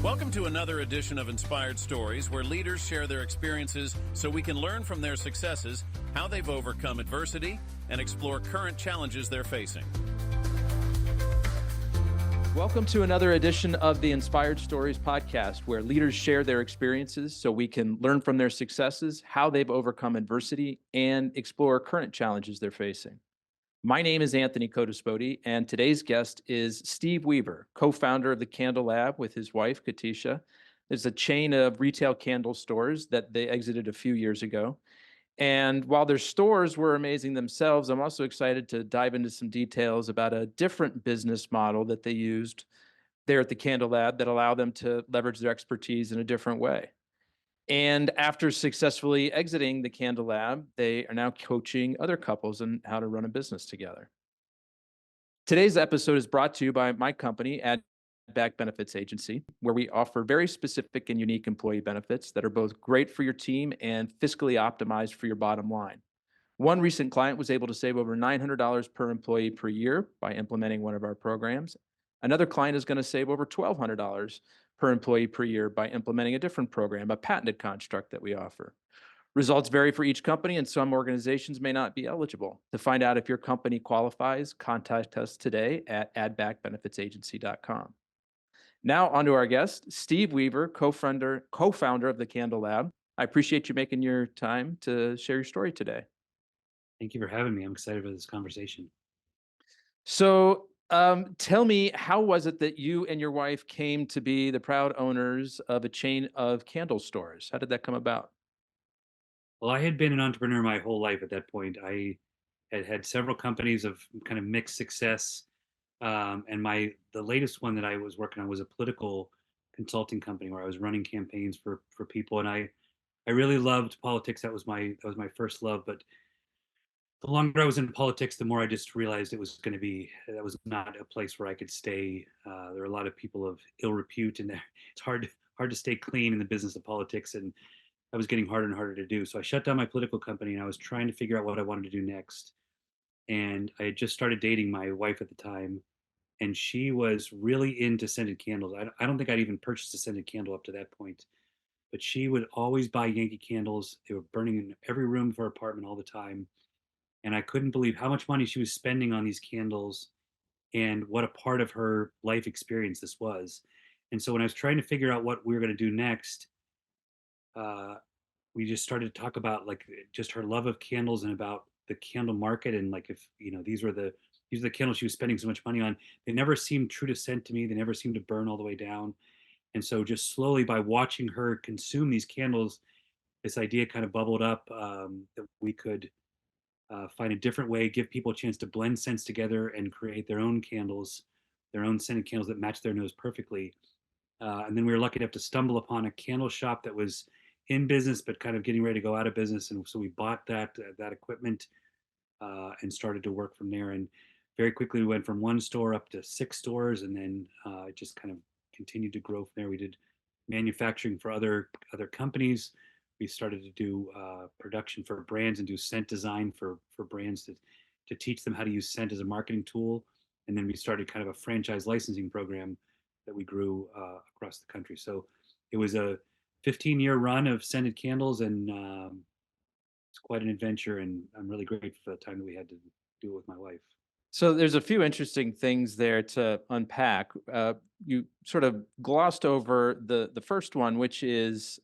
Welcome to another edition of Inspired Stories, where leaders share their experiences so we can learn from their successes, how they've overcome adversity, and explore current challenges they're facing. Welcome to another edition of the Inspired Stories podcast, where leaders share their experiences so we can learn from their successes, how they've overcome adversity, and explore current challenges they're facing. My name is Anthony Katesha, and today's guest is Steve Weaver, co-founder of the Candle Lab with his wife, Katesha. There's a chain of retail candle stores that they exited a few years ago. And while their stores were amazing themselves, I'm also excited to dive into some details about a different business model that they used there at the Candle Lab that allowed them to leverage their expertise in a different way. And after successfully exiting the Candle Lab, they are now coaching other couples on how to run a business together. Today's episode is brought to you by my company, Back Benefits Agency, where we offer very specific and unique employee benefits that are both great for your team and fiscally optimized for your bottom line. One recent client was able to save over $900 per employee per year by implementing one of our programs. Another client is going to save over $1,200 per employee per year by implementing a different program, a patented construct that we offer. Results vary for each company, and some organizations may not be eligible. To find out if your company qualifies, contact us today at addbackbenefitsagency.com. Now, on to our guest, Steve Weaver, co-founder of the Candle Lab. I appreciate you making your time to share your story today. Thank you for having me. I'm excited for this conversation. So, tell me, how was it that you and your wife came to be the proud owners of a chain of candle stores? How did that come about? Well, I had been an entrepreneur my whole life at that point. I had had several companies of kind of mixed success, and the latest one that I was working on was a political consulting company where I was running campaigns for people, and I really loved politics. That was my first love, but the longer I was in politics, the more I just realized that was not a place where I could stay. There are a lot of people of ill repute, and it's hard to stay clean in the business of politics, and that was getting harder and harder to do. So I shut down my political company, and I was trying to figure out what I wanted to do next. And I had just started dating my wife at the time, and she was really into scented candles. I don't think I'd even purchased a scented candle up to that point, but she would always buy Yankee candles. They were burning in every room of her apartment all the time, and I couldn't believe how much money she was spending on these candles and what a part of her life experience this was. And so when I was trying to figure out what we were going to do next, uh, we just started to talk about like just her love of candles and about the candle market, and like, if these are the candles she was spending so much money on. They never seemed true to scent to me. They never seemed to burn all the way down. And so just slowly, by watching her consume these candles, this idea kind of bubbled up, that we could find a different way, give people a chance to blend scents together and create their own candles, their own scented candles that match their nose perfectly. And then we were lucky enough to stumble upon a candle shop that was in business but kind of getting ready to go out of business, and so we bought that equipment, and started to work from there. And very quickly we went from one store up to 6 stores, and then it just kind of continued to grow from there. We did manufacturing for other companies. We started to do production for brands and do scent design for brands to teach them how to use scent as a marketing tool. And then we started kind of a franchise licensing program that we grew across the country. So it was a 15-year run of scented candles, and it's quite an adventure. And I'm really grateful for the time that we had to do it with my wife. So there's a few interesting things there to unpack. You sort of glossed over the first one, which is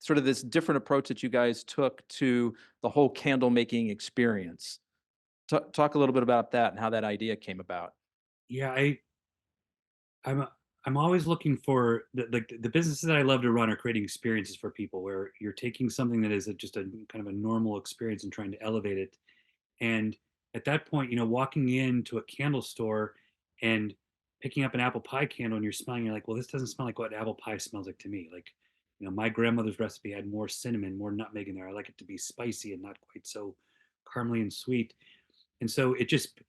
sort of this different approach that you guys took to the whole candle making experience. Talk a little bit about that and how that idea came about. Yeah, I'm I'm always looking for the businesses that I love to run are creating experiences for people where you're taking something that is just a kind of a normal experience and trying to elevate it. And at that point, walking into a candle store and picking up an apple pie candle and you're smelling, you're like, well, this doesn't smell like what apple pie smells like to me. Like, my grandmother's recipe had more cinnamon, more nutmeg in there. I like it to be spicy and not quite so caramely and sweet. And so it just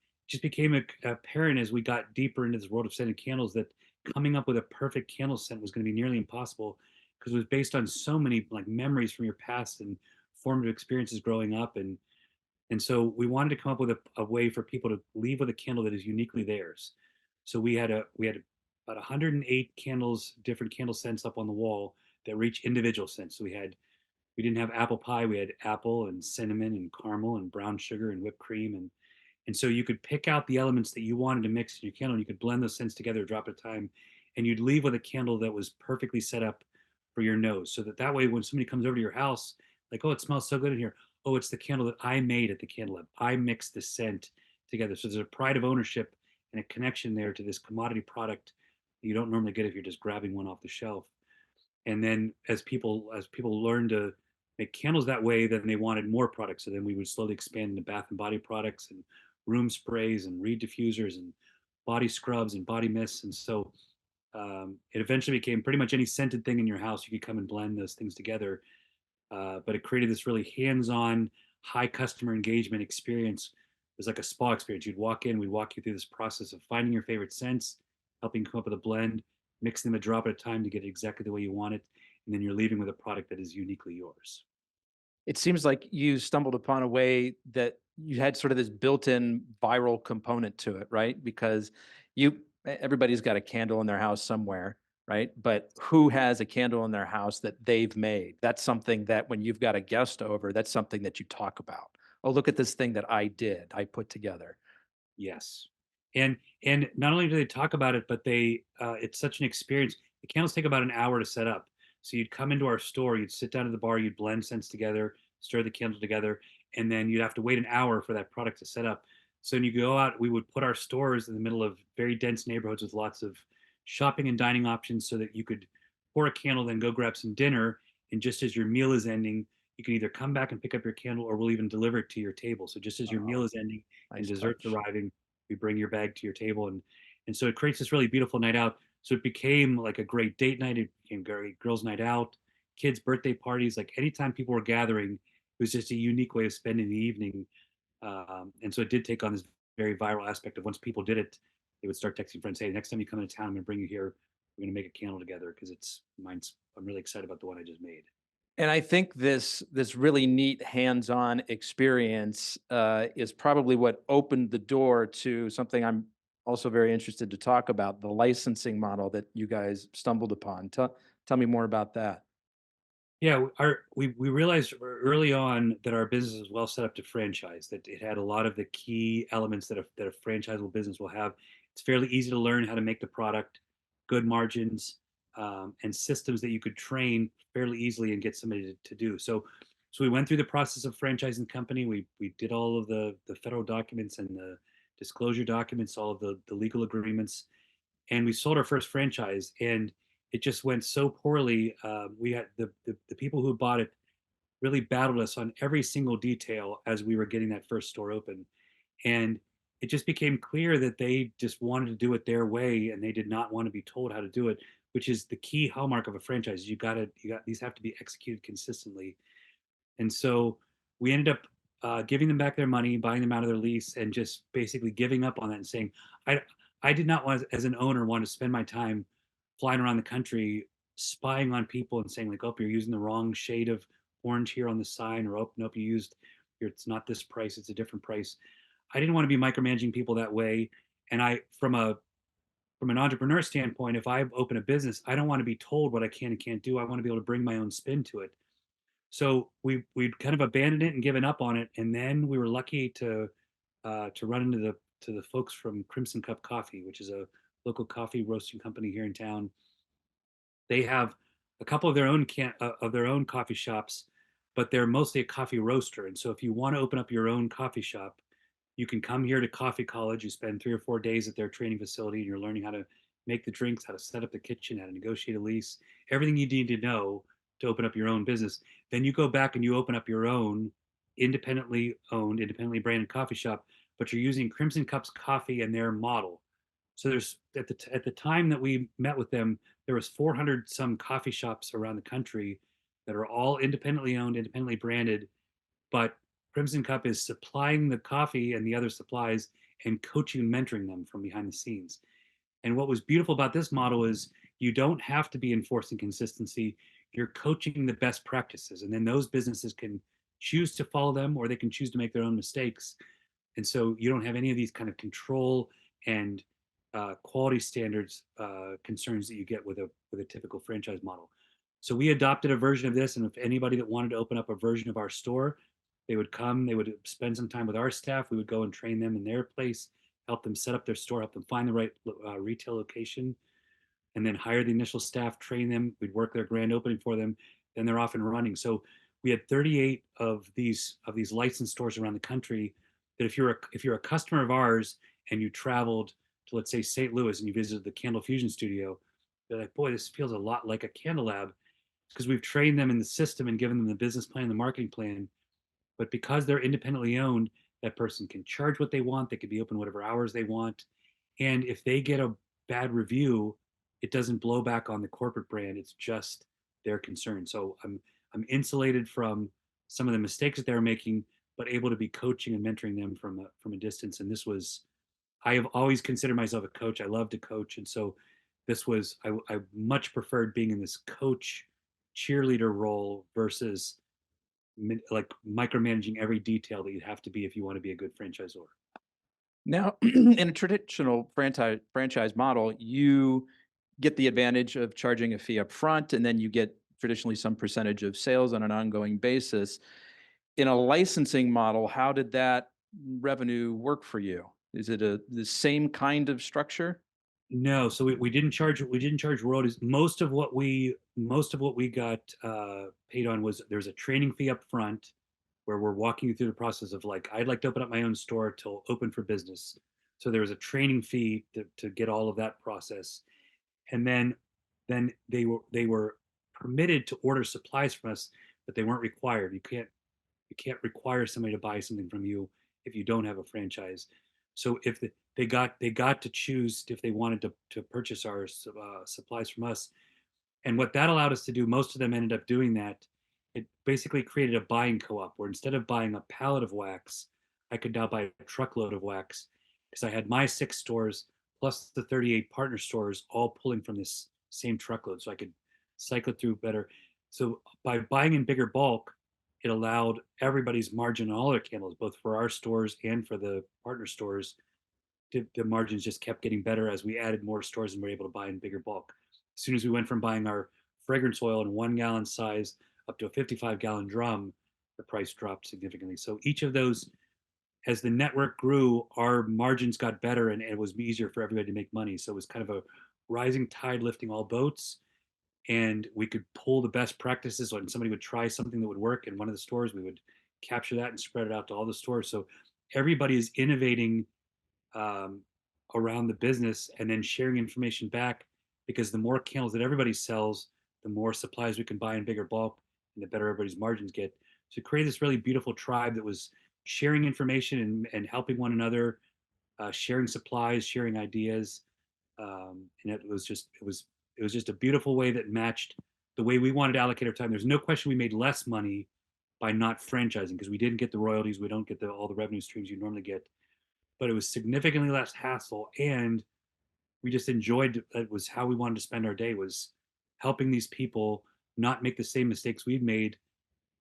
became apparent as we got deeper into this world of scented candles that coming up with a perfect candle scent was going to be nearly impossible, because it was based on so many like memories from your past and formative experiences growing up. And so we wanted to come up with a way for people to leave with a candle that is uniquely theirs. So we had about 108 candles, different candle scents up on the wall that were each individual scents. So we didn't have apple pie. We had apple and cinnamon and caramel and brown sugar and whipped cream. And so you could pick out the elements that you wanted to mix in your candle, and you could blend those scents together, drop at a time, and you'd leave with a candle that was perfectly set up for your nose. So that way, when somebody comes over to your house, like, oh, it smells so good in here. Oh, it's the candle that I made at the candle lab. I mixed the scent together. So there's a pride of ownership and a connection there to this commodity product that you don't normally get if you're just grabbing one off the shelf. And then as people learned to make candles that way, then they wanted more products. So then we would slowly expand into bath and body products and room sprays and reed diffusers and body scrubs and body mists. And so it eventually became pretty much any scented thing in your house. You could come and blend those things together. But it created this really hands-on, high customer engagement experience. It was like a spa experience. You'd walk in, we'd walk you through this process of finding your favorite scents, helping come up with a blend, mixing them a drop at a time to get it exactly the way you want it, and then you're leaving with a product that is uniquely yours. It seems like you stumbled upon a way that you had sort of this built-in viral component to it, right? Because everybody's got a candle in their house somewhere, right? But who has a candle in their house that they've made? That's something that when you've got a guest over, that's something that you talk about. Oh, look at this thing that I put together. Yes. And not only do they talk about it, but they it's such an experience. The candles take about an hour to set up. So you'd come into our store, you'd sit down at the bar, you'd blend scents together, stir the candle together, and then you'd have to wait an hour for that product to set up. So when you go out, we would put our stores in the middle of very dense neighborhoods with lots of shopping and dining options so that you could pour a candle, then go grab some dinner. And just as your meal is ending, you can either come back and pick up your candle or we'll even deliver it to your table. So just as your meal Oh, is ending and nice dessert's touch. arriving, we bring your bag to your table, and so it creates this really beautiful night out. So it became like a great date night. It became great girls' night out, kids' birthday parties. Like anytime people were gathering, it was just a unique way of spending the evening. And so it did take on this very viral aspect of once people did it, they would start texting friends, "Hey, next time you come into town, I'm going to bring you here. We're going to make a candle together because it's mine's. I'm really excited about the one I just made." And I think this really neat hands-on experience is probably what opened the door to something I'm also very interested to talk about, the licensing model that you guys stumbled upon. Tell me more about that. Yeah, we realized early on that our business was well set up to franchise, that it had a lot of the key elements that a franchisable business will have. It's fairly easy to learn how to make the product, good margins, and systems that you could train fairly easily and get somebody to do. So we went through the process of franchising the company. We did all of the federal documents and the disclosure documents, all of the legal agreements, and we sold our first franchise, and it just went so poorly. We had the people who bought it really battled us on every single detail as we were getting that first store open, and it just became clear that they just wanted to do it their way, and they did not want to be told how to do it, which is the key hallmark of a franchise. You got these have to be executed consistently, and so we ended up giving them back their money, buying them out of their lease, and just basically giving up on that and saying, I, I did not want, as an owner, want to spend my time flying around the country spying on people and saying like, oh, you're using the wrong shade of orange here on the sign, or oh, nope, you used, it's not this price, it's a different price. I didn't want to be micromanaging people that way. And from an entrepreneur standpoint, if I open a business, I don't want to be told what I can and can't do. I want to be able to bring my own spin to it. So we'd kind of abandoned it and given up on it, and then we were lucky to run into the folks from Crimson Cup Coffee, which is a local coffee roasting company here in town. They have a couple of their own coffee shops, but they're mostly a coffee roaster. And so if you want to open up your own coffee shop, you can come here to Coffee College. You spend 3 or 4 days at their training facility, and you're learning how to make the drinks, how to set up the kitchen, how to negotiate a lease, everything you need to know to open up your own business. Then you go back and you open up your own independently owned, independently branded coffee shop, but you're using Crimson Cup's coffee and their model. So there's at the time that we met with them, there was 400 some coffee shops around the country that are all independently owned, independently branded, but Crimson Cup is supplying the coffee and the other supplies and coaching and mentoring them from behind the scenes. And what was beautiful about this model is you don't have to be enforcing consistency. You're coaching the best practices, and then those businesses can choose to follow them or they can choose to make their own mistakes. And so you don't have any of these kind of control and quality standards concerns that you get with a typical franchise model. So we adopted a version of this, and if anybody that wanted to open up a version of our store, they would come, they would spend some time with our staff. We would go and train them in their place, help them set up their store, help them find the right retail location, and then hire the initial staff, train them. We'd work their grand opening for them, then they're off and running. So we had 38 of these licensed stores around the country. That if you're a customer of ours and you traveled to, let's say, St. Louis, and you visited the Candle Fusion studio, they're like, boy, this feels a lot like a Candle Lab, because we've trained them in the system and given them the business plan, the marketing plan. But because they're independently owned, that person can charge what they want. They can be open whatever hours they want. And if they get a bad review, it doesn't blow back on the corporate brand. It's just their concern. So I'm insulated from some of the mistakes that they're making, but able to be coaching and mentoring them from a distance. And this was, I have always considered myself a coach. I love to coach, and so this was, I much preferred being in this coach cheerleader role versus like micromanaging every detail that you have to be if you want to be a good franchisor. Now, in a traditional franchise model, you get the advantage of charging a fee up front, and then you get traditionally some percentage of sales on an ongoing basis. In a licensing model, how did that revenue work for you? Is it the same kind of structure? No, so we didn't charge royalties. Most of what we got paid on was, there's a training fee up front where we're walking you through the process of, like, I'd like to open up my own store till open for business. So there was a training fee to get all of that process. And then they were permitted to order supplies from us, but they weren't required. You can't require somebody to buy something from you if you don't have a franchise. So if they got to choose if they wanted to purchase our supplies from us. And what that allowed us to do, most of them ended up doing that. It basically created a buying co-op where instead of buying a pallet of wax, I could now buy a truckload of wax, because I had my 6 stores plus the 38 partner stores all pulling from this same truckload. So I could cycle it through better. So by buying in bigger bulk, it allowed everybody's margin on all their candles, both for our stores and for the partner stores. The margins just kept getting better as we added more stores and were able to buy in bigger bulk. As soon as we went from buying our fragrance oil in 1 gallon size up to a 55-gallon drum, the price dropped significantly. So each of those, as the network grew, our margins got better, and it was easier for everybody to make money. So it was kind of a rising tide lifting all boats, and we could pull the best practices. When somebody would try something that would work in one of the stores, we would capture that and spread it out to all the stores. So everybody is innovating um, around the business and then sharing information back, because the more candles that everybody sells, the more supplies we can buy in bigger bulk, and the better everybody's margins get. So create this really beautiful tribe that was sharing information and helping one another, sharing supplies, sharing ideas. And it was just a beautiful way that matched the way we wanted to allocate our time. There's no question we made less money by not franchising, because we didn't get the royalties, we don't get all the revenue streams you normally get, but it was significantly less hassle, and we just enjoyed it. Was how we wanted to spend our day, was helping these people not make the same mistakes we'd made,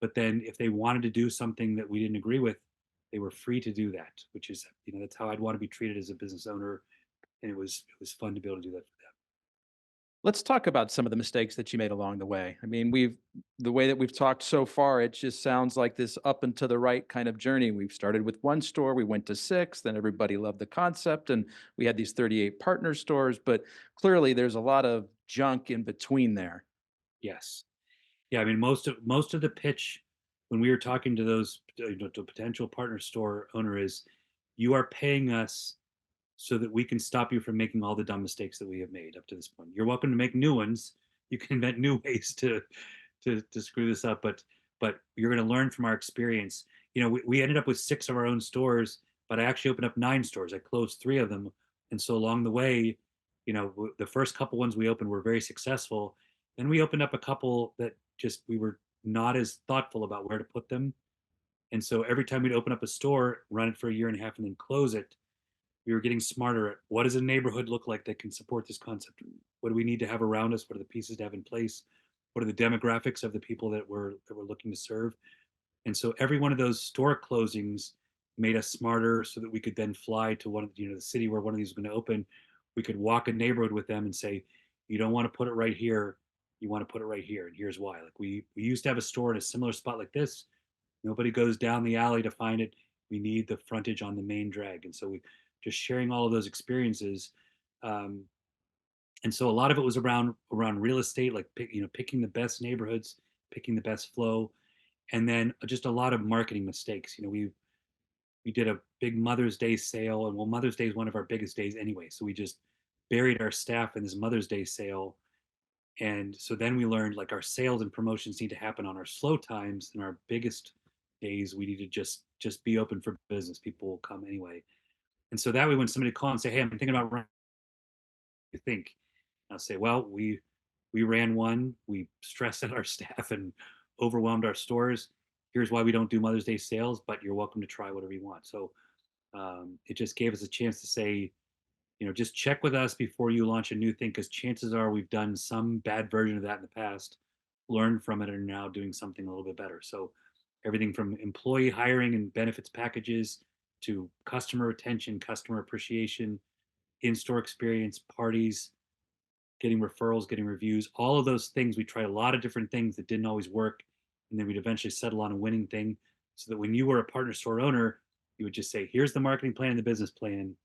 but then if they wanted to do something that we didn't agree with, they were free to do that, which is, that's how I'd want to be treated as a business owner. And it was fun to be able to do that for them. Let's talk about some of the mistakes that you made along the way. I mean, the way that we've talked so far, it just sounds like this up and to the right kind of journey. We've started with one store, we went to 6, then everybody loved the concept, and we had these 38 partner stores, but clearly there's a lot of junk in between there. Yes. Yeah, I mean, most of the pitch when we were talking to those, to potential partner store owner, is, you are paying us so that we can stop you from making all the dumb mistakes that we have made up to this point. You're welcome to make new ones. You can invent new ways to screw this up, but you're going to learn from our experience. We ended up with 6 of our own stores, but I actually opened up 9 stores. I closed 3 of them, and so along the way, the first couple ones we opened were very successful. Then we opened up a couple that just we were not as thoughtful about where to put them, and so every time we'd open up a store, run it for a year and a half, and then close it, we were getting smarter at, what does a neighborhood look like that can support this concept? What do we need to have around us? What are the pieces to have in place? What are the demographics of the people that we're looking to serve? And so every one of those store closings made us smarter, so that we could then fly to one of the city where one of these was going to open, we could walk a neighborhood with them and say, you don't want to put it right here, you want to put it right here, and here's why. Like we used to have a store in a similar spot like this. Nobody goes down the alley to find it. We need the frontage on the main drag, and so we just sharing all of those experiences. Um, and so a lot of it was around real estate, like picking the best neighborhoods, picking the best flow, and then just a lot of marketing mistakes. We did a big Mother's Day sale, and well, Mother's Day is one of our biggest days anyway, so we just buried our staff in this Mother's Day sale. And so then we learned like our sales and promotions need to happen on our slow times, and our biggest days we need to just be open for business. People will come anyway. And so that way, when somebody calls and say, "Hey, I'm thinking about running," you think, I'll say, "Well, we ran one. We stressed out our staff and overwhelmed our stores. Here's why we don't do Mother's Day sales, but you're welcome to try whatever you want." So it just gave us a chance to say, just check with us before you launch a new thing, because chances are we've done some bad version of that in the past, learned from it, and are now doing something a little bit better. So everything from employee hiring and benefits packages to customer retention, customer appreciation, in-store experience, parties, getting referrals, getting reviews, all of those things. We tried a lot of different things that didn't always work. And then we'd eventually settle on a winning thing, so that when you were a partner store owner, you would just say, here's the marketing plan and the business plan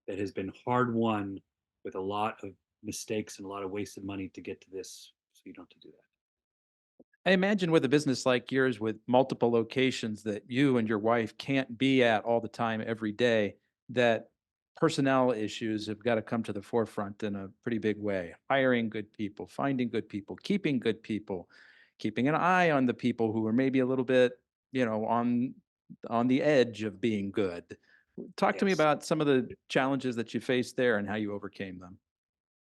that has been hard won with a lot of mistakes and a lot of wasted money to get to this. So you don't have to do that. I imagine with a business like yours with multiple locations that you and your wife can't be at all the time every day, that personnel issues have got to come to the forefront in a pretty big way. Hiring good people, finding good people, keeping an eye on the people who are maybe a little bit, on the edge of being good. Talk to me Yes. about some of the challenges that you faced there and how you overcame them.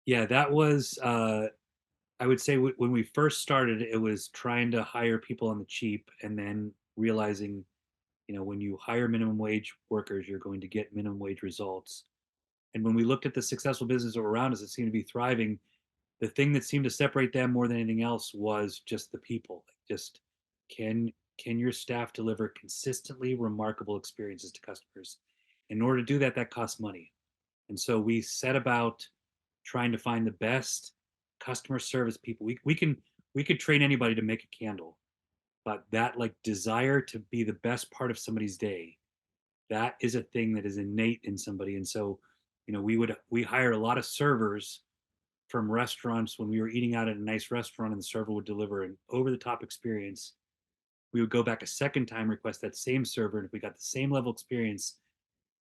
Yeah, that was, I would say when we first started, it was trying to hire people on the cheap, and then realizing, when you hire minimum wage workers, you're going to get minimum wage results. And when we looked at the successful businesses around us that seemed to be thriving, the thing that seemed to separate them more than anything else was just the people. Just can can your staff deliver consistently remarkable experiences to customers? In order to do that, that costs money. And so we set about trying to find the best customer service people. We could train anybody to make a candle, but that like desire to be the best part of somebody's day, that is a thing that is innate in somebody. And so, we hired a lot of servers from restaurants. When we were eating out at a nice restaurant and the server would deliver an over the top experience, we would go back a second time, request that same server, and if we got the same level experience,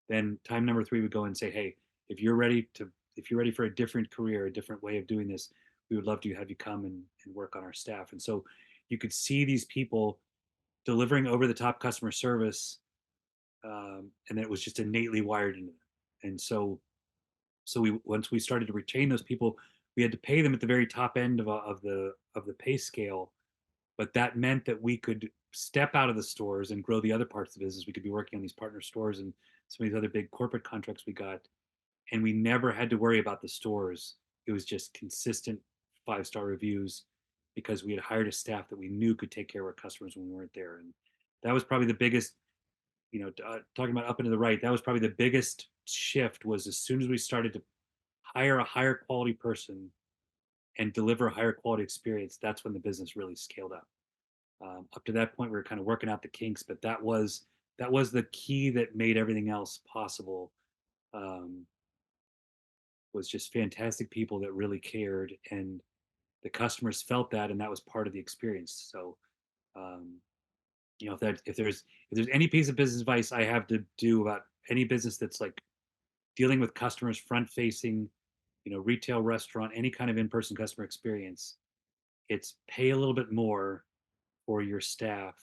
then time number three would go and say, hey, if you're ready for a different career, a different way of doing this, we would love to have you come and work on our staff. And so you could see these people delivering over the top customer service, and it was just innately wired into them. And so we once we started to retain those people, we had to pay them at the very top end of the pay scale, but that meant that we could step out of the stores and grow the other parts of the business. We could be working on these partner stores and some of these other big corporate contracts we got, and we never had to worry about the stores. It was just consistent 5-star reviews, because we had hired a staff that we knew could take care of our customers when we weren't there. And that was probably the biggest, talking about up and to the right, that was probably the biggest shift. Was as soon as we started to hire a higher quality person and deliver a higher quality experience, that's when the business really scaled up. Up to that point, we were kind of working out the kinks, but that was the key that made everything else possible. Um, was just fantastic people that really cared, and the customers felt that, and that was part of the experience. So, um, if there's any piece of business advice I have to do about any business that's like dealing with customers, front facing, retail, restaurant, any kind of in-person customer experience, it's pay a little bit more for your staff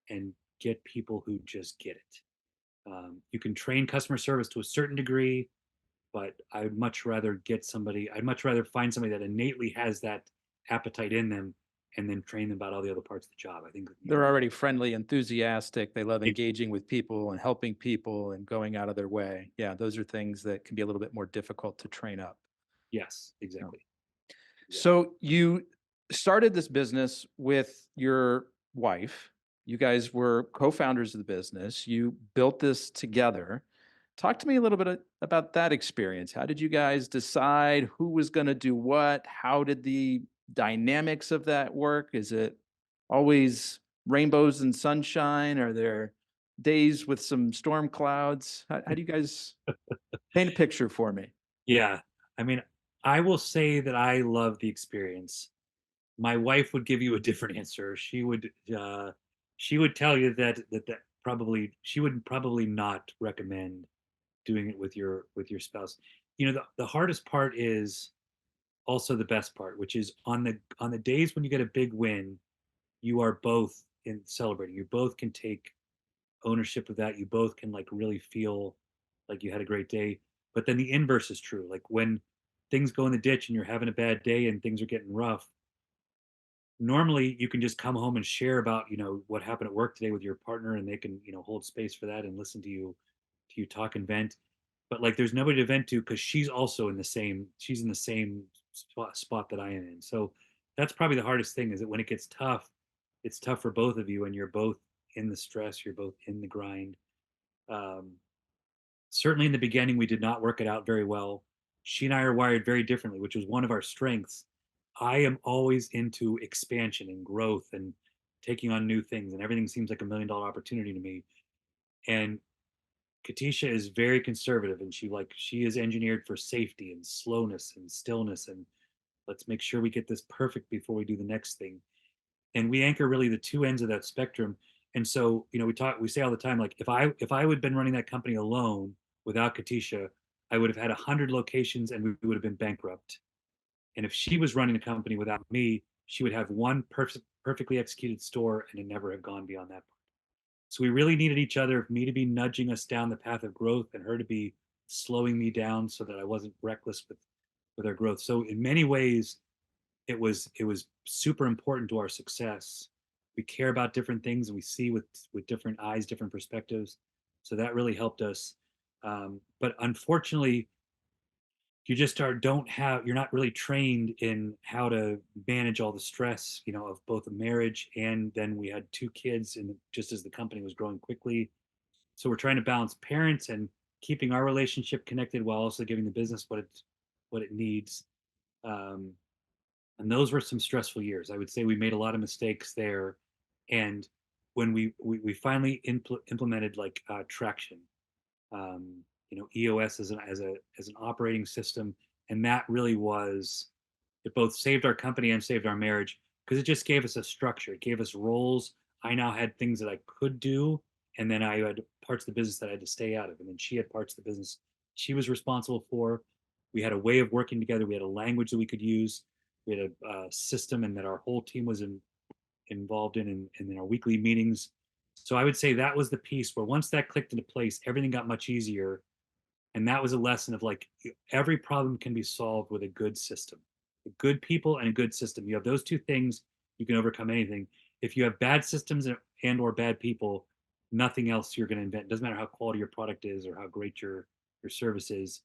and get people who just get it. You can train customer service to a certain degree, but I'd much rather find somebody that innately has that appetite in them, and then train them about all the other parts of the job. I think, They're already friendly, enthusiastic. They love engaging with people and helping people and going out of their way. Yeah, those are things that can be a little bit more difficult to train up. yes, Yeah. exactly. So you started this business with your wife. You guys were co-founders of the business. You built this together. Talk to me a little bit about that experience. How did you guys decide who was going to do what? How did the dynamics of that work? Is it always rainbows and sunshine? Are there days with some storm clouds? How do you guys paint a picture for me? Yeah. I mean, I will say that I love the experience. My wife would give you a different answer. She would tell you that probably she would probably not recommend doing it with your spouse. The hardest part is also the best part, which is on the days when you get a big win, you are both in celebrating. You both can take ownership of that. You both can like really feel like you had a great day. But then the inverse is true. Like when things go in the ditch and you're having a bad day and things are getting rough, normally you can just come home and share about, what happened at work today with your partner, and they can, hold space for that and listen to you talk and vent. But like there's nobody to vent to because she's in the same spot that I am in. So that's probably the hardest thing, is that when it gets tough, it's tough for both of you, and you're both in the stress, you're both in the grind. Um, Certainly in the beginning, we did not work it out very well. She and I are wired very differently, which was one of our strengths. I am always into expansion and growth and taking on new things, and everything seems like $1 million opportunity to me. And Katesha is very conservative, and she is engineered for safety and slowness and stillness, and let's make sure we get this perfect before we do the next thing. And we anchor really the two ends of that spectrum. And so, we say all the time, like if I would have been running that company alone without Katisha, I would have had 100 locations and we would have been bankrupt. And if she was running a company without me, she would have one perfectly executed store and it never have gone beyond that. So we really needed each other, me to be nudging us down the path of growth and her to be slowing me down so that I wasn't reckless with our growth. So in many ways, it was super important to our success. We care about different things and we see with different eyes, different perspectives. So that really helped us. But unfortunately, you just you're not really trained in how to manage all the stress, of both a marriage, and then we had 2 kids, and just as the company was growing quickly. So we're trying to balance parents and keeping our relationship connected while also giving the business what it needs. Um, and those were some stressful years. I would say we made a lot of mistakes there. And when we finally implemented like traction, EOS as an operating system, and that really was, it both saved our company and saved our marriage because it just gave us a structure. It gave us roles. I now had things that I could do, and then I had parts of the business that I had to stay out of, and then she had parts of the business she was responsible for. We had a way of working together. We had a language that we could use. We had a system, and that our whole team was involved in our weekly meetings. So I would say that was the piece where once that clicked into place, everything got much easier. And that was a lesson of like every problem can be solved with a good system, good people and a good system. You have those two things, you can overcome anything. If you have bad systems and or bad people, nothing else you're going to invent. It doesn't matter how quality your product is or how great your service is,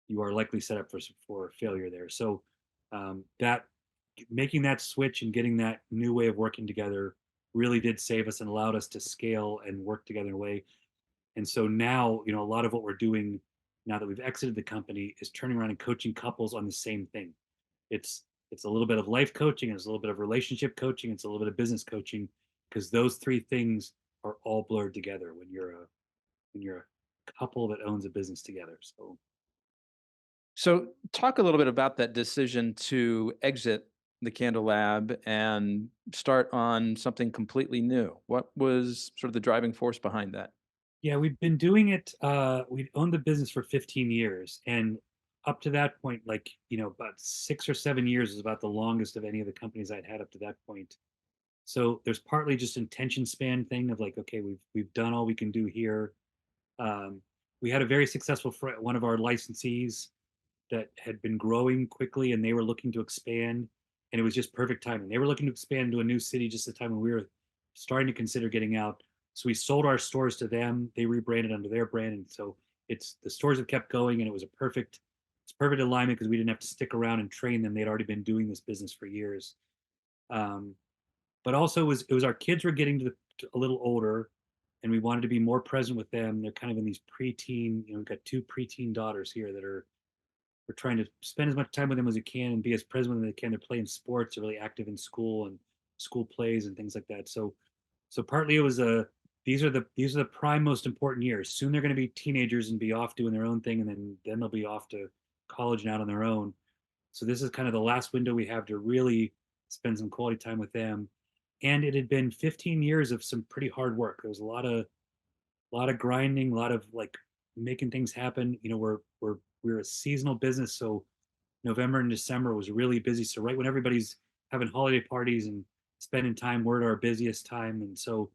you are likely set up for failure there. So that making that switch and getting that new way of working together really did save us and allowed us to scale and work together in a way. And so now, a lot of what we're doing now that we've exited the company is turning around and coaching couples on the same thing. It's a little bit of life coaching, it's a little bit of relationship coaching, it's a little bit of business coaching, because those three things are all blurred together when you're a couple that owns a business together. So So, talk a little bit about that decision to exit the Candle Lab and start on something completely new. What was sort of the driving force behind that? yeah, we've been doing it. We've owned the business for 15 years, and up to that point, like about 6 or 7 years is about the longest of any of the companies I'd had up to that point. So there's partly just attention span thing of like, okay, we've done all we can do here. Um, we had a very successful one of our licensees that had been growing quickly, and they were looking to expand, and it was just perfect timing. They were looking to expand into a new city just at the time when we were starting to consider getting out. So we sold our stores to them. They rebranded under their brand, and so it's the stores have kept going, and it's perfect alignment because we didn't have to stick around and train them. They'd already been doing this business for years. Um, but also it was our kids were getting to a little older. and we wanted to be more present with them. They're kind of in these preteen, we've got two preteen daughters here that are we're trying to spend as much time with them as we can and be as present with them as they can. They're playing sports, they're really active in school and school plays and things like that. So partly it was a these are the prime most important years. Soon they're going to be teenagers and be off doing their own thing, and then they'll be off to college and out on their own. So this is kind of the last window we have to really spend some quality time with them. And it had been 15 years of some pretty hard work. There was a lot of grinding, a lot of like making things happen. We're a seasonal business, so November and December was really busy. So right when everybody's having holiday parties and spending time, we're at our busiest time, and so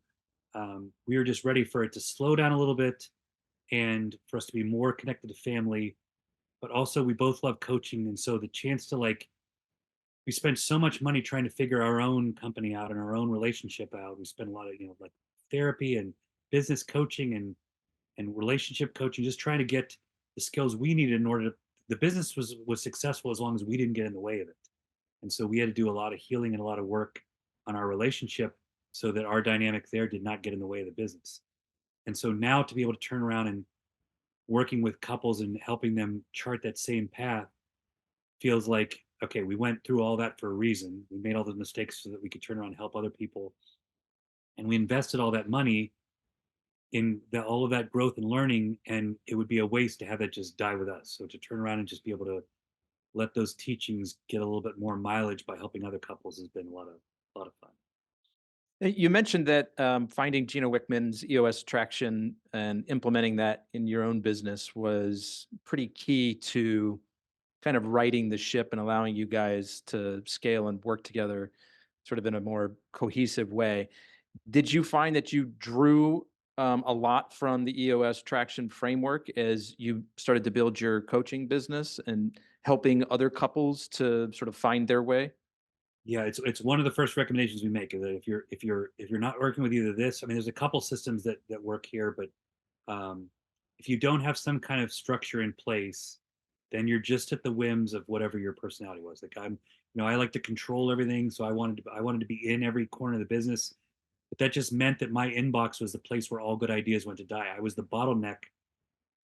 we were just ready for it to slow down a little bit and for us to be more connected to family. But also, we both love coaching, and so the chance to like we spent so much money trying to figure our own company out and our own relationship out. We spent a lot of like therapy and business coaching and relationship coaching, just trying to get the skills we needed in order to the business was successful as long as we didn't get in the way of it. And so we had to do a lot of healing and a lot of work on our relationship so that our dynamic there did not get in the way of the business. And so now to be able to turn around and working with couples and helping them chart that same path feels like, okay, we went through all that for a reason. We made all the mistakes so that we could turn around and help other people. And we invested all that money in all of that growth and learning, and it would be a waste to have that just die with us. So to turn around and just be able to let those teachings get a little bit more mileage by helping other couples has been a lot of fun. You mentioned that finding Gino Wickman's EOS traction and implementing that in your own business was pretty key to kind of righting the ship and allowing you guys to scale and work together sort of in a more cohesive way. Did you find that you drew a lot from the EOS traction framework as you started to build your coaching business and helping other couples to sort of find their way? Yeah, it's one of the first recommendations we make is that if you're not working with either this, I mean, there's a couple systems that work here, but um, if you don't have some kind of structure in place, then you're just at the whims of whatever your personality was. Like I like to control everything, so I wanted to be in every corner of the business, but that just meant that my inbox was the place where all good ideas went to die. I was the bottleneck,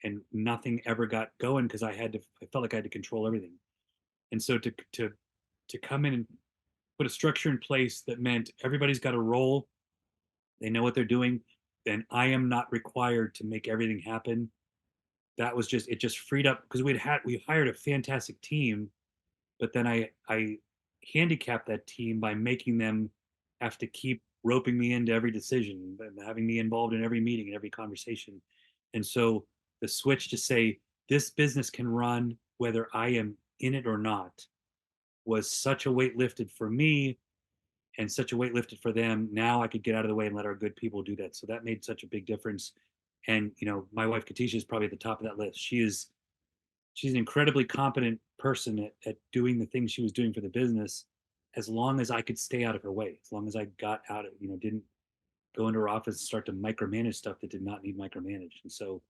and nothing ever got going because I felt like I had to control everything. And so to come in and put a structure in place that meant everybody's got a role, they know what they're doing, and I am not required to make everything happen. That was just it just freed up because we hired a fantastic team, but then I handicapped that team by making them have to keep roping me into every decision and having me involved in every meeting and every conversation. And so the switch to say this business can run whether I am in it or not was such a weight lifted for me and such a weight lifted for them. Now I could get out of the way and let our good people do that. So that made such a big difference. And my wife Katesha is probably at the top of that list. She's an incredibly competent person at doing the things she was doing for the business, as long as I could stay out of her way, as long as I got out of, didn't go into her office and start to micromanage stuff that did not need micromanaged. And so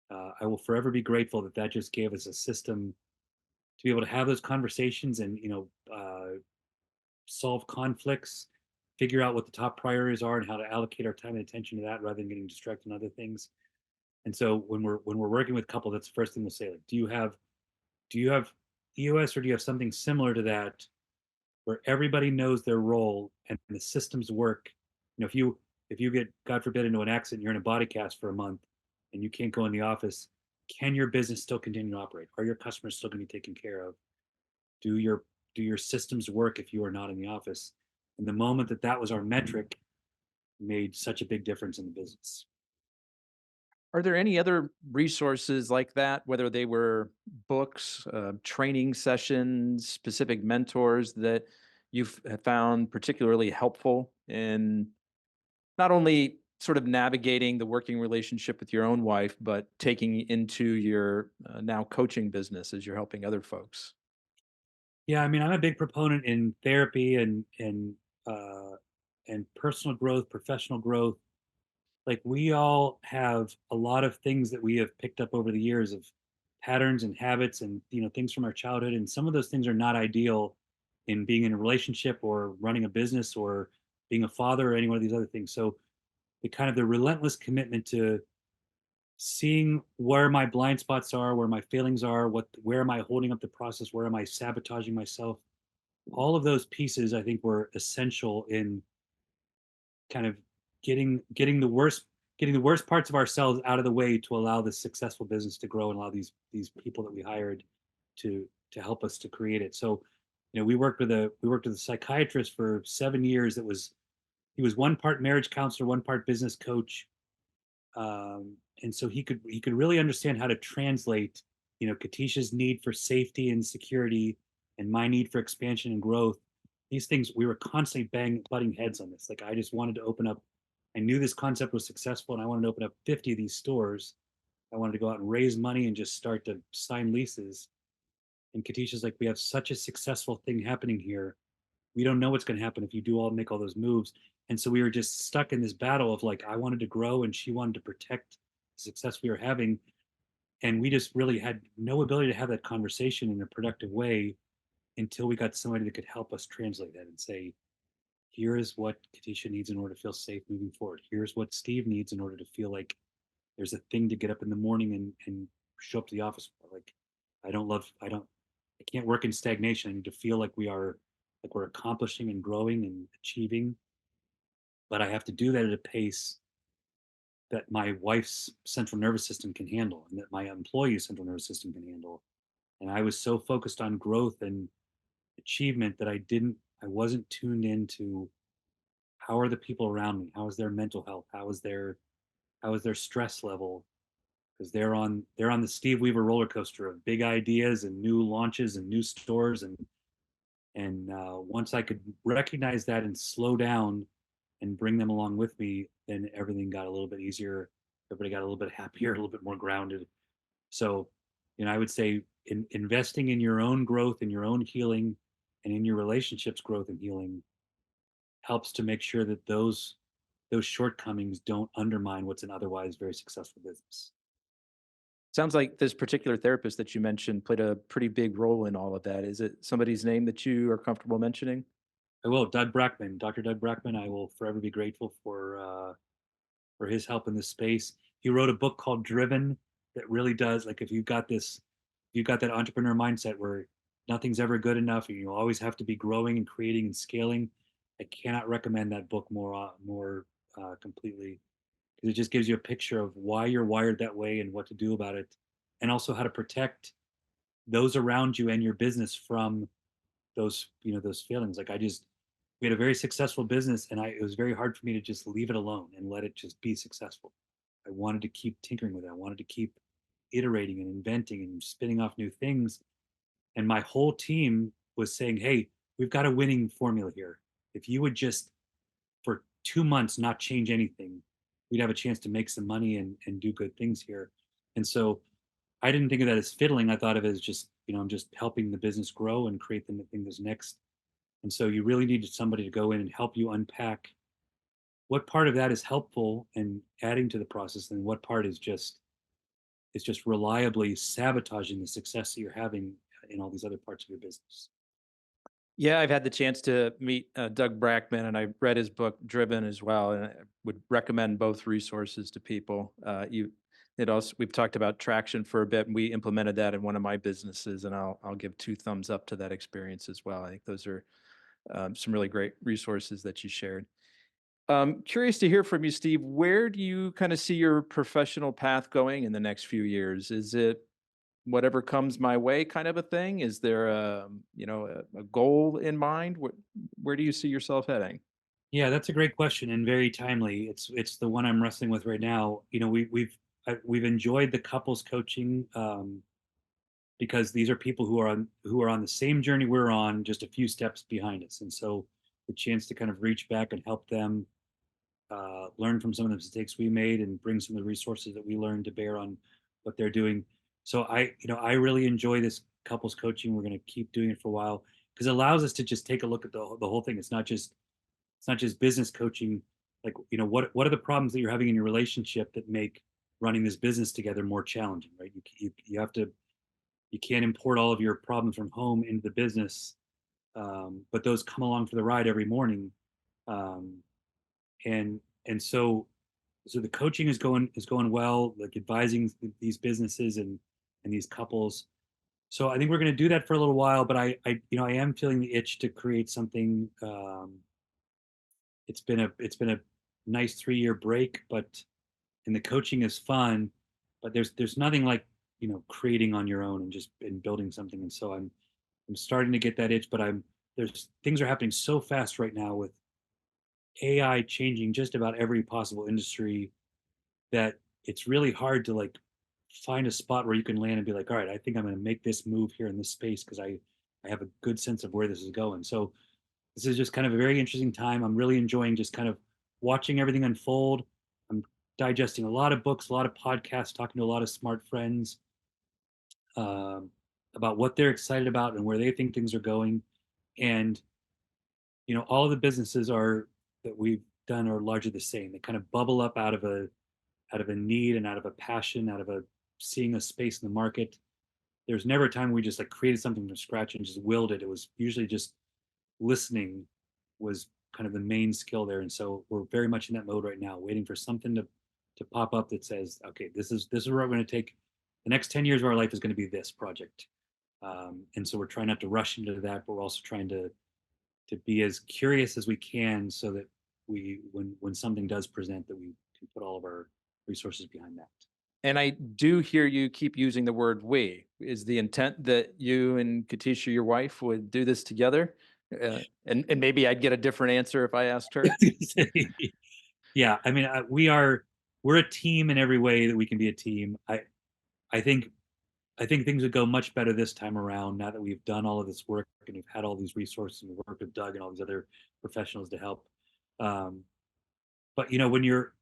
I will forever be grateful that that just gave us a system to be able to have those conversations and solve conflicts, figure out what the top priorities are, and how to allocate our time and attention to that rather than getting distracted on other things. And so when we're working with couples, that's the first thing we'll say. Like, do you have EOS or do you have something similar to that where everybody knows their role and the systems work? If you get, God forbid, into an accident, you're in a body cast for a month and you can't go in the office, can your business still continue to operate? Are your customers still going to be taken care of? Do your systems work if you are not in the office? And the moment that was our metric, made such a big difference in the business. Are there any other resources like that, whether they were books, training sessions, specific mentors that you've found particularly helpful in not only sort of navigating the working relationship with your own wife, but taking into your now coaching business as you're helping other folks? Yeah, I mean, I'm a big proponent in therapy and personal growth, professional growth. Like we all have a lot of things that we have picked up over the years of patterns and habits and things from our childhood, and some of those things are not ideal in being in a relationship or running a business or being a father or any one of these other things. So the relentless commitment to seeing where my blind spots are, where my failings are, where am I holding up the process, where am I sabotaging myself. All of those pieces I think were essential in kind of getting the worst parts of ourselves out of the way to allow this successful business to grow and allow these people that we hired to help us to create it. So, we worked with a psychiatrist for 7 years. He was one part marriage counselor, one part business coach, and so he could really understand how to translate, Katesha's need for safety and security, and my need for expansion and growth. These things, we were constantly butting heads on this. Like, I just wanted to open up. I knew this concept was successful, and I wanted to open up 50 of these stores. I wanted to go out and raise money and just start to sign leases. And Katesha's like, we have such a successful thing happening here. We don't know what's going to happen if you make all those moves. And so we were just stuck in this battle of, like, I wanted to grow and she wanted to protect the success we were having. And we just really had no ability to have that conversation in a productive way until we got somebody that could help us translate that and say, here is what Katesha needs in order to feel safe moving forward. Here's what Steve needs in order to feel like there's a thing to get up in the morning and show up to the office for. Like, I can't work in stagnation. I need to feel like we're accomplishing and growing and achieving, but I have to do that at a pace that my wife's central nervous system can handle and that my employee's central nervous system can handle. And I was so focused on growth and achievement that I wasn't tuned into how are the people around me? How is their mental health? How is their stress level? Because they're on the Steve Weaver roller coaster of big ideas and new launches and new stores, and once I could recognize that and slow down and bring them along with me, then everything got a little bit easier. Everybody got a little bit happier, a little bit more grounded. So, I would say investing in your own growth and your own healing and in your relationships growth and healing helps to make sure that those shortcomings don't undermine what's an otherwise very successful business. Sounds like this particular therapist that you mentioned played a pretty big role in all of that. Is it somebody's name that you are comfortable mentioning? I will. Doug Brackman, Dr. Doug Brackman. I will forever be grateful for his help in this space. He wrote a book called Driven that really does, like, if you've got that entrepreneur mindset where nothing's ever good enough and you always have to be growing and creating and scaling, I cannot recommend that book more completely, because it just gives you a picture of why you're wired that way and what to do about it, and also how to protect those around you and your business from those feelings. Like, we had a very successful business, and it was very hard for me to just leave it alone and let it just be successful. I wanted to keep tinkering with it. I wanted to keep iterating and inventing and spinning off new things. And my whole team was saying, hey, we've got a winning formula here. If you would just, for 2 months, not change anything, we'd have a chance to make some money and do good things here. And so I didn't think of that as fiddling. I thought of it as just, I'm just helping the business grow and create the thing that's next. And so you really needed somebody to go in and help you unpack what part of that is helpful and adding to the process, and what part is just reliably sabotaging the success that you're having in all these other parts of your business. Yeah, I've had the chance to meet Doug Brackman, and I read his book Driven as well, and I would recommend both resources to people. We've talked about traction for a bit, and we implemented that in one of my businesses, and I'll give two thumbs up to that experience as well. I think those are some really great resources that you shared. Curious to hear from you, Steve. Where do you kind of see your professional path going in the next few years? Is it whatever comes my way kind of a thing? Is there a goal in mind? Where do you see yourself heading? Yeah, that's a great question and very timely. It's the one I'm wrestling with right now. We've enjoyed the couples coaching, because these are people who are on the same journey we're on, just a few steps behind us, and so the chance to kind of reach back and help them learn from some of the mistakes we made and bring some of the resources that we learned to bear on what they're doing. So I really enjoy this couples coaching. We're going to keep doing it for a while because it allows us to just take a look at the whole thing. It's not just business coaching. Like, what are the problems that you're having in your relationship that make running this business together more challenging, right? You can't import all of your problems from home into the business, but those come along for the ride every morning. Um, and so so the coaching is going well, like advising these businesses and these couples. So I think we're going to do that for a little while, but I am feeling the itch to create something. It's been a nice 3 year break, but and the coaching is fun, but there's nothing like creating on your own and just building something. And so I'm starting to get that itch, but there's things are happening so fast right now with AI changing just about every possible industry that it's really hard to like find a spot where you can land and be like, all right, I think I'm going to make this move here in this space because I have a good sense of where this is going. So this is just kind of a very interesting time. I'm really enjoying just kind of watching everything unfold. I'm digesting a lot of books, a lot of podcasts, talking to a lot of smart friends um, about what they're excited about and where they think things are going. And all of the businesses are that we've done are largely the same. They kind of bubble up out of a need and out of a passion, out of a seeing a space in the market. There's never a time we just like created something from scratch and just willed it. It was usually just listening was kind of the main skill there. And so we're very much in that mode right now, waiting for something to pop up that says, okay, this is where we're going to take the next 10 years of our life is going to be this project. And so we're trying not to rush into that, but we're also trying to be as curious as we can so that when something does present that we can put all of our resources behind that. And I do hear you keep using the word we. Is the intent that you and Katesha, your wife, would do this together? And maybe I'd get a different answer if I asked her. Yeah, I mean, we're a team in every way that we can be a team. I think I think things would go much better this time around now that we've done all of this work and we've had all these resources and worked with Doug and all these other professionals to help. Um, but when you're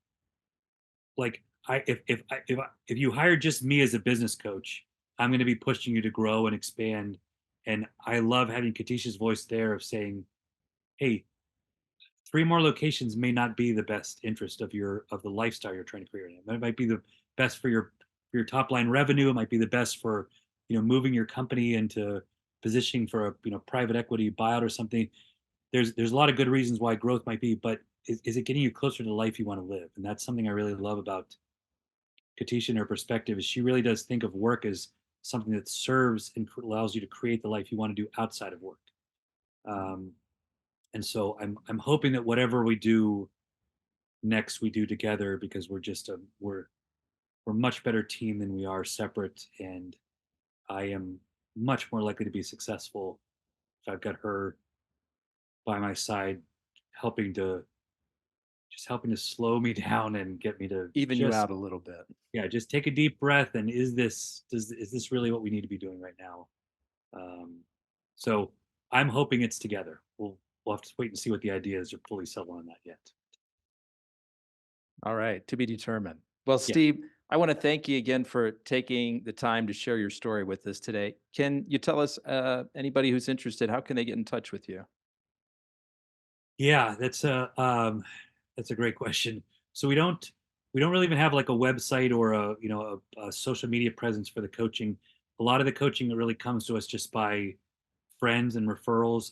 like, if you hire just me as a business coach, I'm going to be pushing you to grow and expand. And I love having Katesha's voice there of saying, "Hey, 3 more locations may not be the best interest of the lifestyle you're trying to create. It might be the best for your top line revenue. It might be the best for moving your company into positioning for a private equity buyout or something. There's a lot of good reasons why growth might be, but is it getting you closer to the life you want to live? And that's something I really love about Katisha and her perspective is she really does think of work as something that serves and allows you to create the life you want to do outside of work. Um, and so I'm hoping that whatever we do next we do together because we're a much better team than we are separate, and I am much more likely to be successful if I've got her by my side helping to helping to slow me down and get me to Even you just out a little bit. yeah, just take a deep breath and is this really what we need to be doing right now? um, so I'm hoping it's together. We'll have to wait and see what the ideas are fully settled on that yet. All right, to be determined. Well, Yeah. Steve, I want to thank you again for taking the time to share your story with us today. Can you tell us, anybody who's interested, how can they get in touch with you? Yeah, that's a great question. So we don't really even have like a website or a social media presence for the coaching. A lot of the coaching really comes to us just by friends and referrals.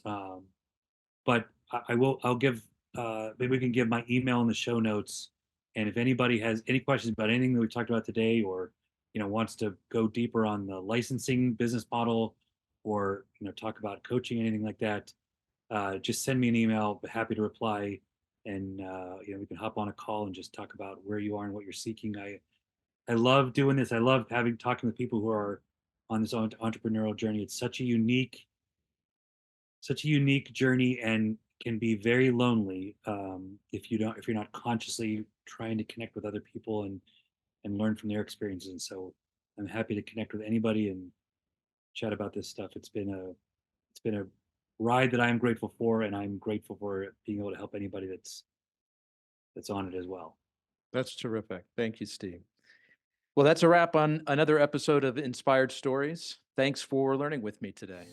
But I'll give maybe we can give my email in the show notes. And if anybody has any questions about anything that we talked about today, or wants to go deeper on the licensing business model, or talk about coaching, anything like that, just send me an email. Be happy to reply, and we can hop on a call and just talk about where you are and what you're seeking. I love doing this. I love talking with people who are on this entrepreneurial journey. It's such a unique journey and can be very lonely if you're not consciously trying to connect with other people and learn from their experiences. And so I'm happy to connect with anybody and chat about this stuff. It's been a ride that I'm grateful for, and I'm grateful for being able to help anybody that's on it as well. That's terrific. Thank you, Steve. Well, that's a wrap on another episode of Inspired Stories. Thanks for learning with me today.